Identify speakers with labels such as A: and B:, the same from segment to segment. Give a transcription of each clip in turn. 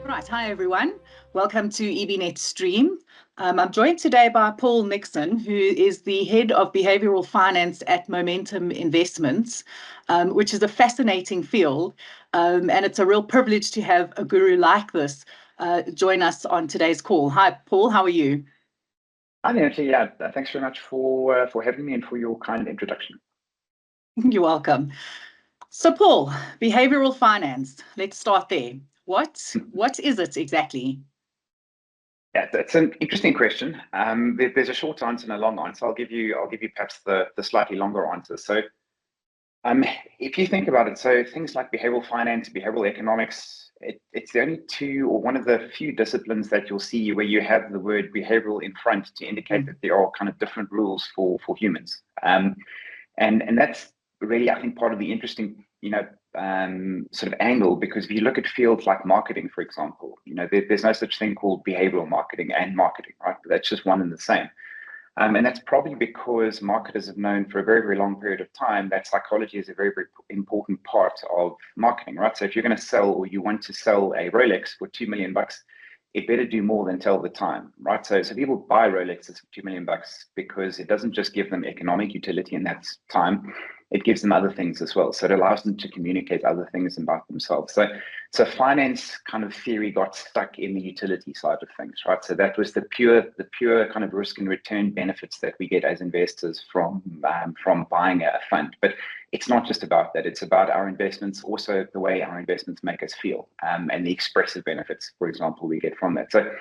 A: Right, hi everyone. Welcome to EBNet Stream. I'm joined today by Paul Nixon, who is the head of behavioral finance at Momentum Investments, which is a fascinating field. And it's a real privilege to have a guru like this join us on today's call. Hi, Paul, how are you?
B: Hi, Nancy. Yeah, thanks very much for having me and for your kind introduction.
A: You're welcome. So, Paul, behavioral finance. Let's start there. What is it exactly?
B: Yeah, that's an interesting question. There's a short answer and a long answer. I'll give you perhaps the slightly longer answer. So, if you think about it, so things like behavioral finance, behavioral economics, it's the only two or one of the few disciplines that you'll see where you have the word behavioral in front to indicate that there are kind of different rules for humans. And that's really, I think, part of the interesting, sort of angle, because if you look at fields like marketing, for example, there's no such thing called behavioral marketing and marketing, right? That's just one and the same. And that's probably because marketers have known for a very, very long period of time that psychology is a very, very important part of marketing, right? So if you're going to sell, or you want to sell a Rolex for $2 million, it better do more than tell the time, right? So people buy Rolexes for $2 million because it doesn't just give them economic utility, and that's time. It gives them other things as well. So it allows them to communicate other things about themselves. So finance kind of theory got stuck in the utility side of things, right? So that was the pure kind of risk and return benefits that we get as investors from buying a fund. But it's not just about that. It's about our investments, also the way our investments make us feel, and the expressive benefits, for example, we get from that. So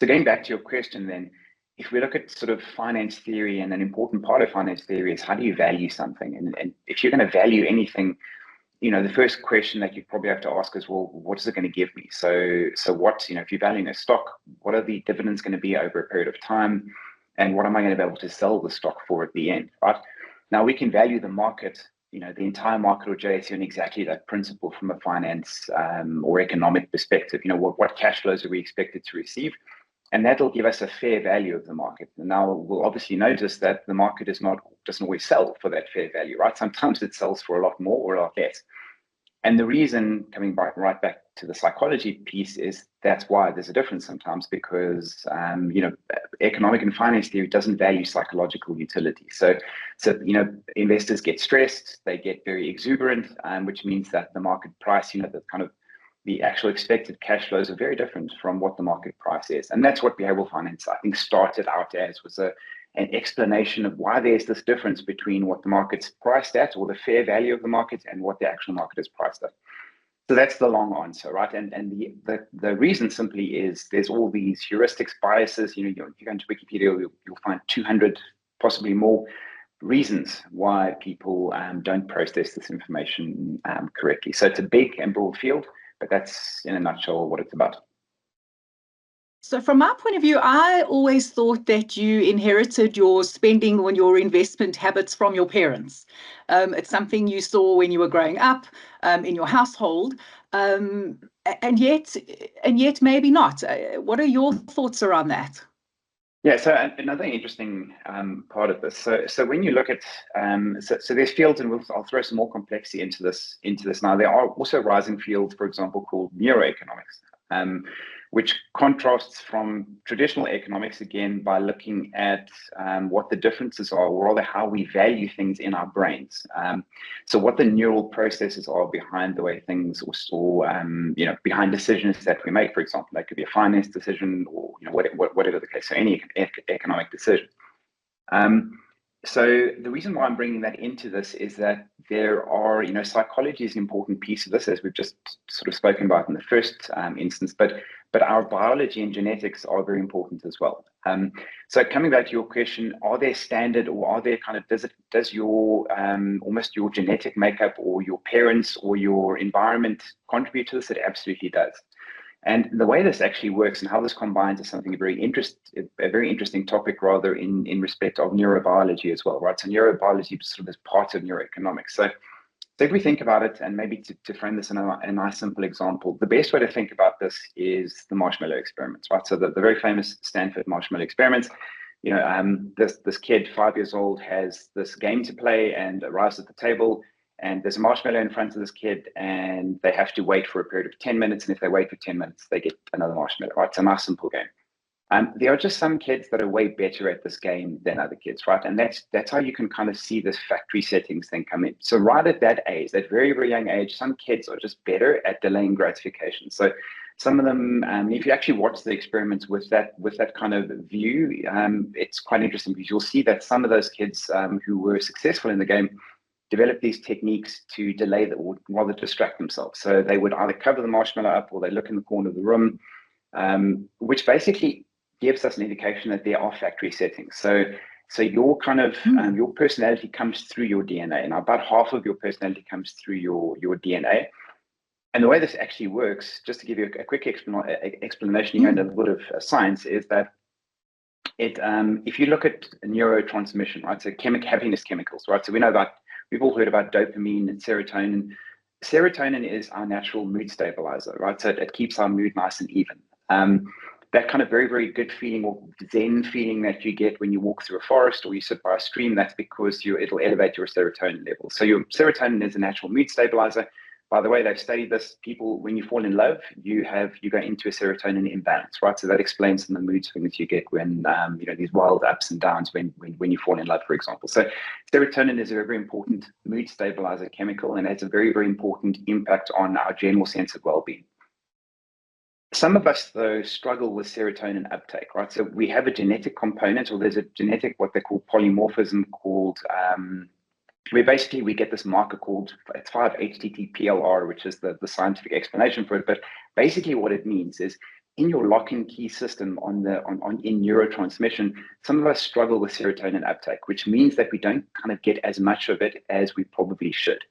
B: going back to your question then, if we look at sort of finance theory, and an important part of finance theory is how do you value something? And if you're going to value anything, the first question that you probably have to ask is, well, what is it going to give me? So what, if you're valuing a stock, what are the dividends going to be over a period of time? And what am I going to be able to sell the stock for at the end, right? Now, we can value the market, the entire market or JSE on exactly that principle from a finance or economic perspective. What cash flows are we expected to receive? And that'll give us a fair value of the market. And now we'll obviously notice that the market doesn't always sell for that fair value, right? Sometimes it sells for a lot more or a lot less. And the reason, coming right back to the psychology piece, is that's why there's a difference sometimes, because economic and finance theory doesn't value psychological utility. So investors get stressed, they get very exuberant, which means that the market price, the actual expected cash flows are very different from what the market price is. And that's what behavioral finance, I think, started out as, was an explanation of why there's this difference between what the market's priced at, or the fair value of the market, and what the actual market is priced at. So that's the long answer, right? And the reason simply is there's all these heuristics, biases. You go into Wikipedia, you'll find 200, possibly more, reasons why people don't process this information correctly. So it's a big and broad field, but that's in a nutshell what it's about.
A: So from my point of view, I always thought that you inherited your spending or your investment habits from your parents. It's something you saw when you were growing up in your household, and yet maybe not. What are your thoughts around that?
B: Yeah, so another interesting part of this. So when you look at so there's fields, and I'll throw some more complexity into this now. There are also rising fields, for example, called neuroeconomics, which contrasts from traditional economics, again, by looking at what the differences are, or rather how we value things in our brains. So what the neural processes are behind the way things, or behind decisions that we make. For example, that could be a finance decision, or whatever the case. So any economic decision. So the reason why I'm bringing that into this is that there are, psychology is an important piece of this, as we've just sort of spoken about in the first instance, but our biology and genetics are very important as well. So coming back to your question, are there standard, or are there kind of, does your almost your genetic makeup, or your parents, or your environment contribute to this? It absolutely does. And the way this actually works, and how this combines, is something a very interesting topic, rather, in respect of neurobiology as well, right? So neurobiology sort of is part of neuroeconomics. So if we think about it, and maybe to frame this in a nice simple example, the best way to think about this is the marshmallow experiments, right? So the very famous Stanford marshmallow experiments. This kid, 5 years old, has this game to play and arrives at the table, and there's a marshmallow in front of this kid, and they have to wait for a period of 10 minutes. And if they wait for 10 minutes, they get another marshmallow, right? It's a nice, simple game. There are just some kids that are way better at this game than other kids, right? And that's how you can kind of see this factory settings thing come in. So right at that age, that very, very young age, some kids are just better at delaying gratification. So some of them, if you actually watch the experiments with that kind of view, it's quite interesting because you'll see that some of those kids who were successful in the game develop these techniques to delay or rather distract themselves. So they would either cover the marshmallow up or they look in the corner of the room, which basically gives us an indication that there are factory settings. So your kind of your personality comes through your DNA. Now, about half of your personality comes through your DNA. And the way this actually works, just to give you a quick explanation here and a little bit of science, is that if you look at neurotransmission, right? So happiness chemicals, right? So we've all heard about dopamine and serotonin. Serotonin is our natural mood stabilizer, right? So it keeps our mood nice and even. That kind of very, very good feeling or zen feeling that you get when you walk through a forest or you sit by a stream, that's because it'll elevate your serotonin level. So your serotonin is a natural mood stabilizer. By the way, they've studied this. People, when you fall in love, you go into a serotonin imbalance, right? So that explains some of the mood swings you get when these wild ups and downs when you fall in love, for example. So serotonin is a very, very important mood stabilizer chemical, and has a very, very important impact on our general sense of well-being. Some of us, though, struggle with serotonin uptake, right? So we have a genetic component, or there's a genetic, what they call polymorphism, called where basically we get this marker called 5-HTT-PLR, which is the scientific explanation for it. But basically what it means is in your lock and key system in neurotransmission, some of us struggle with serotonin uptake, which means that we don't kind of get as much of it as we probably should.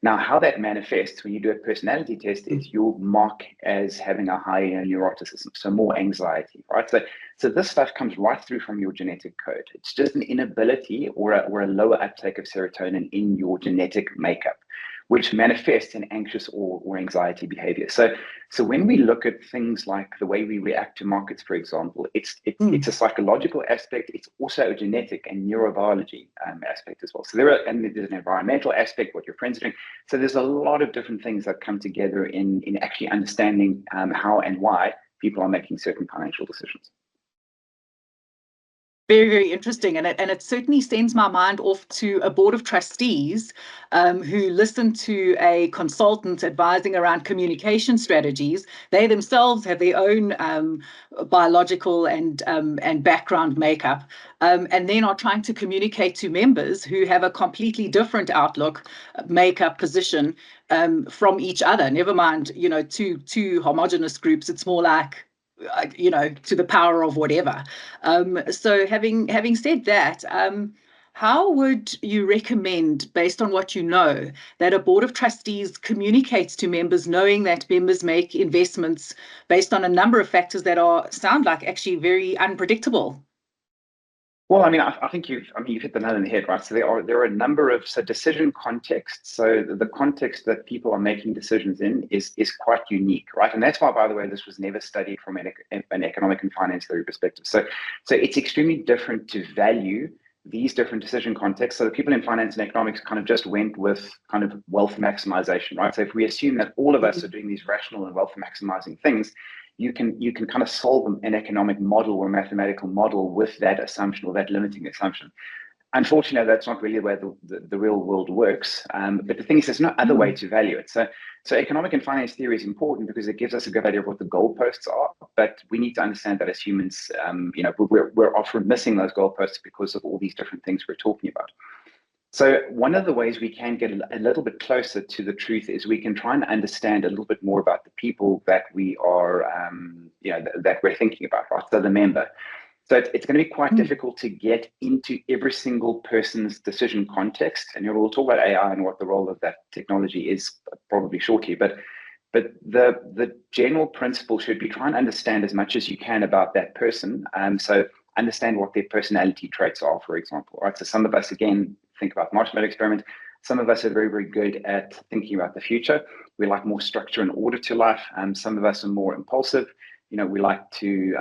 B: Now, how that manifests when you do a personality test is you'll mark as having a higher neuroticism, so more anxiety, right? So this stuff comes right through from your genetic code. It's just an inability or a lower uptake of serotonin in your genetic makeup, which manifests in anxious or anxiety behavior. So when we look at things like the way we react to markets, for example, it's a psychological aspect. It's also a genetic and neurobiology aspect as well. So there's an environmental aspect, what your friends are doing. So there's a lot of different things that come together in actually understanding how and why people are making certain financial decisions.
A: Very, very interesting. And it certainly sends my mind off to a board of trustees who listen to a consultant advising around communication strategies. They themselves have their own biological and background makeup, and then are trying to communicate to members who have a completely different outlook, makeup, position from each other. Never mind, two homogenous groups. It's more like to the power of whatever. So having said that, how would you recommend, based on what you know, that a board of trustees communicates to members, knowing that members make investments based on a number of factors that sound like actually very unpredictable?
B: Well, I mean, I think you've hit the nail on the head, right? So there are a number of decision contexts. So the context that people are making decisions in is quite unique, right? And that's why, by the way, this was never studied from an economic and finance theory perspective. So it's extremely different to value these different decision contexts. So the people in finance and economics kind of just went with kind of wealth maximization, right? So if we assume that all of us are doing these rational and wealth maximizing things, you can kind of solve an economic model or a mathematical model with that assumption or that limiting assumption. Unfortunately, that's not really the way the real world works. But the thing is, there's no other way to value it. So economic and finance theory is important because it gives us a good idea of what the goalposts are. But we need to understand that as humans, we're often missing those goalposts because of all these different things we're talking about. So one of the ways we can get a little bit closer to the truth is we can try and understand a little bit more about the people that we are, that we're thinking about, right? So the member. So it's going to be quite difficult to get into every single person's decision context. And we'll talk about AI and what the role of that technology is probably shortly. But the general principle should be try and understand as much as you can about that person. So understand what their personality traits are, for example, right? So some of us, again, think about marshmallow experiment. Some of us are very, very good at thinking about the future. We like more structure and order to life. Some of us are more impulsive. we like to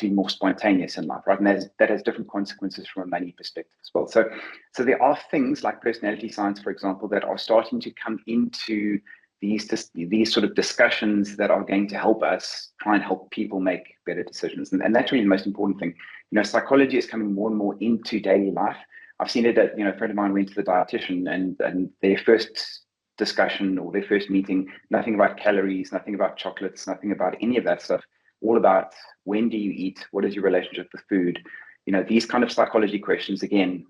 B: be more spontaneous in life, right? And that has different consequences from a money perspective as well. So there are things like personality science, for example, that are starting to come into these sort of discussions that are going to help us try and help people make better decisions. And that's really the most important thing. Psychology is coming more and more into daily life. I've seen it that, a friend of mine went to the dietitian and their first discussion or their first meeting, nothing about calories, nothing about chocolates, nothing about any of that stuff, all about when do you eat, what is your relationship with food, these kind of psychology questions again,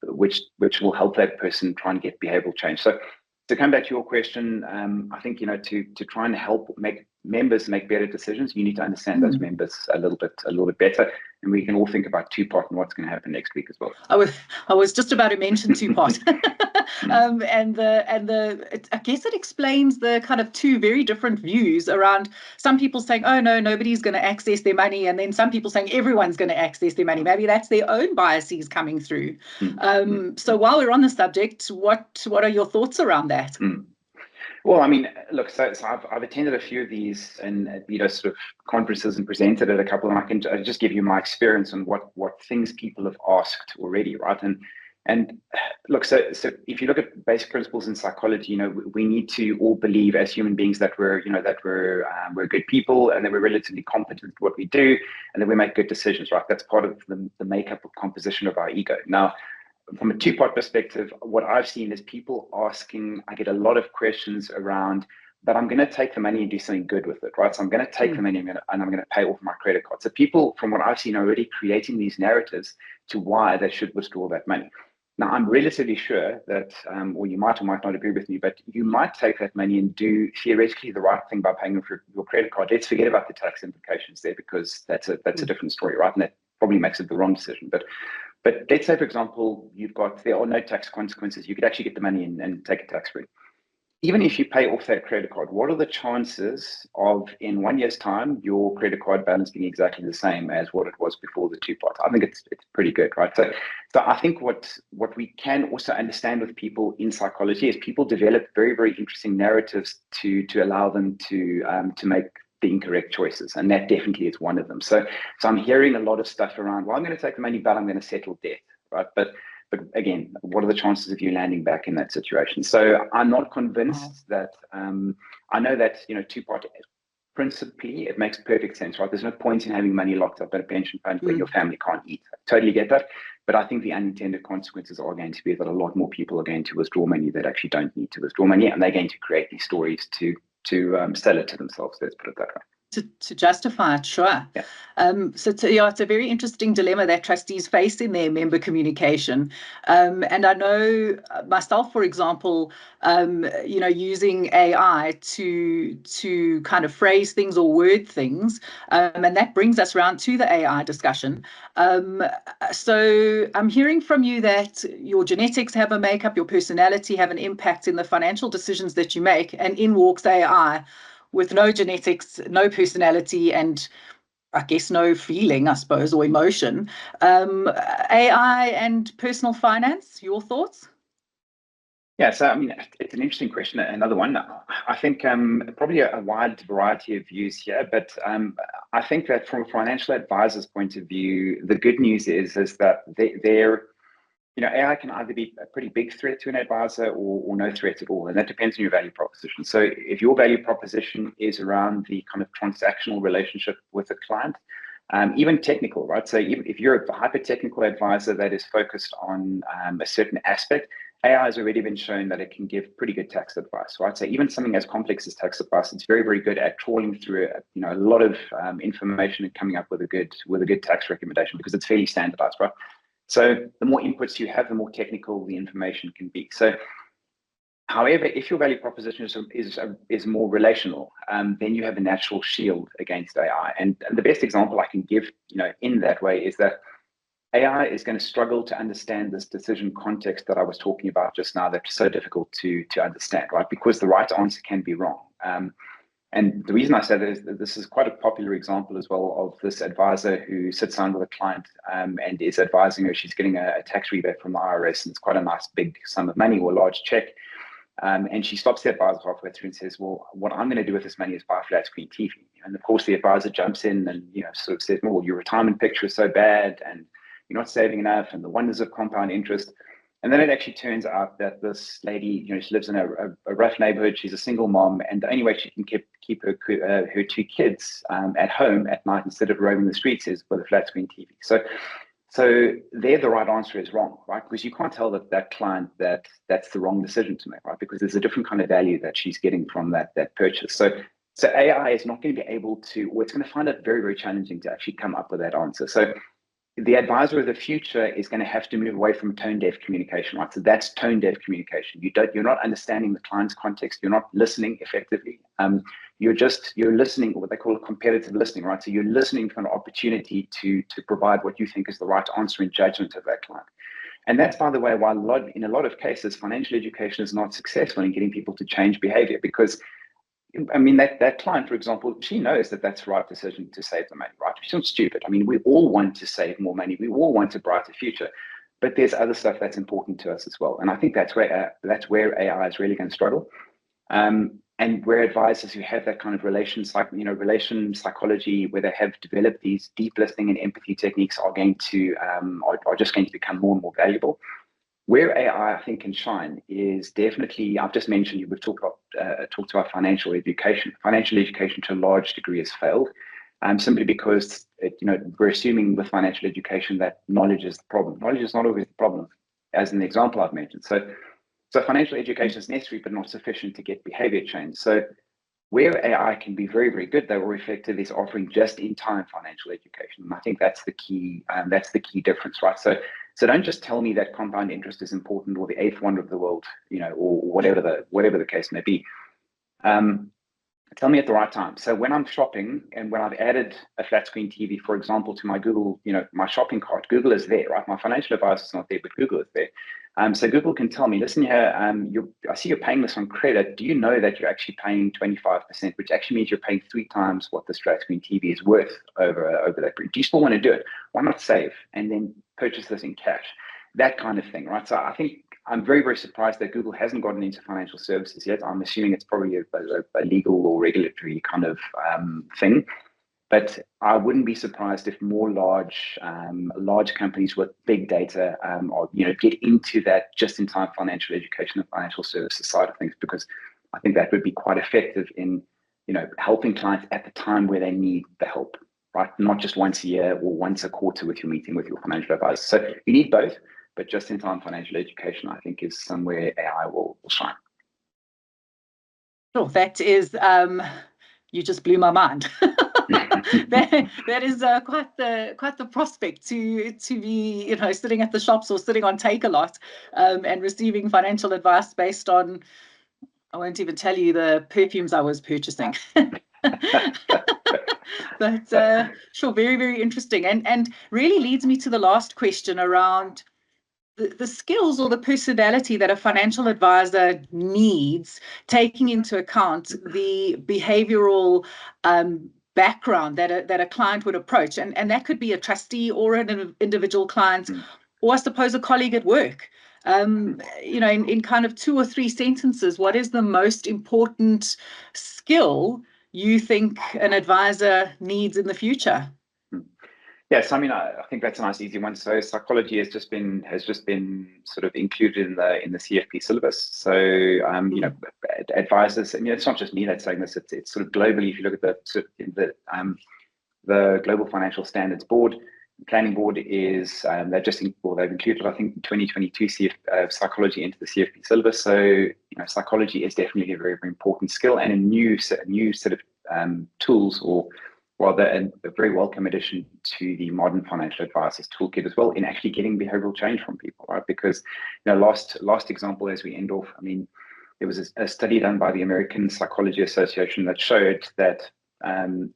B: which will help that person try and get behavioral change. So to come back to your question, I think, to try and help make members make better decisions, you need to understand those members a little bit better. And we can all think about two-part and what's going to happen next week as well.
A: I was just about to mention two-part. I guess it explains the kind of two very different views around some people saying, oh no, nobody's going to access their money, and then some people saying everyone's going to access their money. Maybe that's their own biases coming through. So while we're on the subject, what are your thoughts around that?
B: Well, I mean, look, so I've attended a few of these and sort of conferences and presented at a couple, and I can just give you my experience on what things people have asked already, right? And look, so if you look at basic principles in psychology, we need to all believe as human beings that we're good people and that we're relatively competent at what we do and that we make good decisions, right? That's part of the makeup of composition of our ego. Now, from a two-part perspective, what I've seen is people asking, I get a lot of questions around, but I'm going to take the money and do something good with it, right? So I'm going to take the money and I'm going to pay off my credit card. So people, from what I've seen, are already creating these narratives to why they should withdraw that money. Now, I'm relatively sure that, or you might or might not agree with me, but you might take that money and do theoretically the right thing by paying for your credit card. Let's forget about the tax implications there, because that's a different story, right? And that probably makes it the wrong decision. But let's say, for example, there are no tax consequences. You could actually get the money and take it tax-free. Even if you pay off that credit card, what are the chances of in 1 year's time, your credit card balance being exactly the same as what it was before the two-part? I think it's pretty good, right? So I think what we can also understand with people in psychology is people develop very, very interesting narratives to allow them to make the incorrect choices, and that definitely is one of them. So I'm hearing a lot of stuff around, well, I'm going to take the money, but I'm going to settle debt, right? But again, what are the chances of you landing back in that situation? So I'm not convinced that, I know that, two-part, principally, it makes perfect sense, right? There's no point in having money locked up in a pension fund where your family can't eat. I totally get that. But I think the unintended consequences are going to be that a lot more people are going to withdraw money that actually don't need to withdraw money, and they're going to create these stories to sell it to themselves. Let's put it that way.
A: To justify it, sure.
B: Yeah.
A: It's a very interesting dilemma that trustees face in their member communication. And I know myself, for example, using AI to kind of phrase things or word things, and that brings us around to the AI discussion. So I'm hearing from you that your genetics have a makeup, your personality have an impact in the financial decisions that you make, and in walks AI with no genetics, no personality, and I guess no feeling, I suppose, or emotion. AI and personal finance, your thoughts?
B: Yeah, so I mean, it's an interesting question. Another one. I think probably a wide variety of views here, but I think that from a financial advisor's point of view, the good news is that they're AI can either be a pretty big threat to an advisor or no threat at all. And that depends on your value proposition. So if your value proposition is around the kind of transactional relationship with a client, even technical, right? So even if you're a hyper-technical advisor that is focused on a certain aspect, AI has already been shown that it can give pretty good tax advice, right? So even something as complex as tax advice, it's very, very good at trawling through a lot of information and coming up with a good tax recommendation, because it's fairly standardized, right? So the more inputs you have, the more technical the information can be. So, however, if your value proposition is more relational, then you have a natural shield against AI. And the best example I can give, in that way, is that AI is going to struggle to understand this decision context that I was talking about just now. That's so difficult to understand, right? Because the right answer can be wrong. And the reason I say that is that this is quite a popular example as well of this advisor who sits down with a client and is advising her. She's getting a tax rebate from the IRS, and it's quite a nice big sum of money or a large check. And she stops the advisor halfway through and says, well, what I'm going to do with this money is buy a flat screen TV. and of course the advisor jumps in and sort of says, "Well, your retirement picture is so bad, and you're not saving enough, and the wonders of compound interest." And then it actually turns out that this lady, she lives in a rough neighborhood. She's a single mom, and the only way she can keep her two kids at home at night instead of roaming the streets is with a flat screen TV. So there, the right answer is wrong, right? Because you can't tell that client that that's the wrong decision to make, right? Because there's a different kind of value that she's getting from that purchase. So AI is not going to be able to, or it's going to find it very, very challenging to actually come up with that answer. So the advisor of the future is going to have to move away from tone deaf communication, right? So that's tone deaf communication. You're not understanding the client's context. You're not listening effectively. You're listening, what they call a competitive listening, right? So you're listening for an opportunity to provide what you think is the right answer in judgment of that client. And that's, by the way, why in a lot of cases, financial education is not successful in getting people to change behavior, because I mean, that client, for example, she knows that that's the right decision to save the money, right? She's not stupid. I mean, we all want to save more money. We all want a brighter future, but there's other stuff that's important to us as well. And I think that's where AI is really going to struggle. And where advisors who have that kind of relation psychology, where they have developed these deep listening and empathy techniques, are just going to become more and more valuable. Where AI, I think, can shine is definitely, I've just mentioned, we've talked about financial education. Financial education to a large degree has failed, simply because we're assuming with financial education that knowledge is the problem. Knowledge is not always the problem, as in the example I've mentioned. So financial education is necessary, but not sufficient to get behavior change. So where AI can be very, very good, though, or effective, is offering just-in-time financial education. And I think that's the key. That's the key difference, right? So don't just tell me that compound interest is important, or the eighth wonder of the world, or whatever the case may be. Tell me at the right time. So when I'm shopping and when I've added a flat screen TV, for example, to my Google, my shopping cart, Google is there, right? My financial advisor is not there, but Google is there. So Google can tell me, listen here, I see you're paying this on credit. Do you know that you're actually paying 25%, which actually means you're paying 3 times what the flat screen TV is worth over that period? Do you still want to do it? Why not save and then purchase this in cash? That kind of thing, right? So I think I'm very, very surprised that Google hasn't gotten into financial services yet. I'm assuming it's probably a legal or regulatory kind of thing. But I wouldn't be surprised if more large companies with big data get into that just-in-time financial education and financial services side of things, because I think that would be quite effective in helping clients at the time where they need the help, right? Not just once a year or once a quarter with your meeting with your financial advisor. So you need both, but just-in-time financial education, I think, is somewhere AI will shine.
A: Sure, that is, you just blew my mind. that is quite the prospect to be sitting at the shops or sitting on Take-A-Lot and receiving financial advice based on, I won't even tell you the perfumes I was purchasing. But sure, very, very interesting, and really leads me to the last question around the skills or the personality that a financial advisor needs, taking into account the behavioral background that a client would approach. And that could be a trustee or an individual client, or I suppose a colleague at work. In kind of 2 or 3 sentences, what is the most important skill you think an advisor needs in the future?
B: Yes, I mean, I think that's a nice, easy one. So psychology has just been sort of included in the CFP syllabus. So advisors, and it's not just me that's saying this. It's sort of globally. If you look at the Global Financial Standards Board, Planning Board is they've included, I think, 2022 psychology into the CFP syllabus. So psychology is definitely a very, very important skill, and a new set of tools, or rather a very welcome addition to the modern financial advisors toolkit as well, in actually getting behavioral change from people, right? Because last example as we end off, I mean, there was a study done by the American Psychology Association that showed that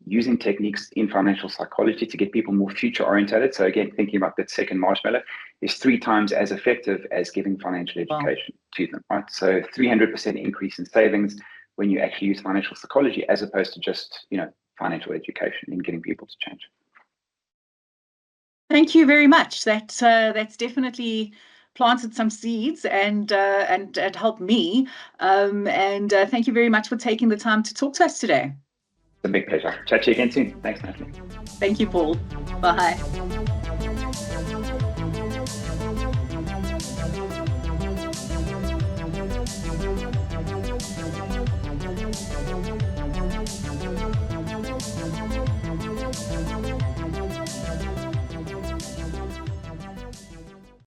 B: using techniques in financial psychology to get people more future oriented, so again, thinking about that second marshmallow, is 3 times as effective as giving financial education to them, right? So 300% increase in savings when you actually use financial psychology, as opposed to just financial education in getting people to change.
A: Thank you very much. That's definitely planted some seeds and helped me. And thank you very much for taking the time to talk to us today.
B: a big pleasure. Chat to you again soon. Thanks, Natalie.
A: Thank you, Paul. Bye.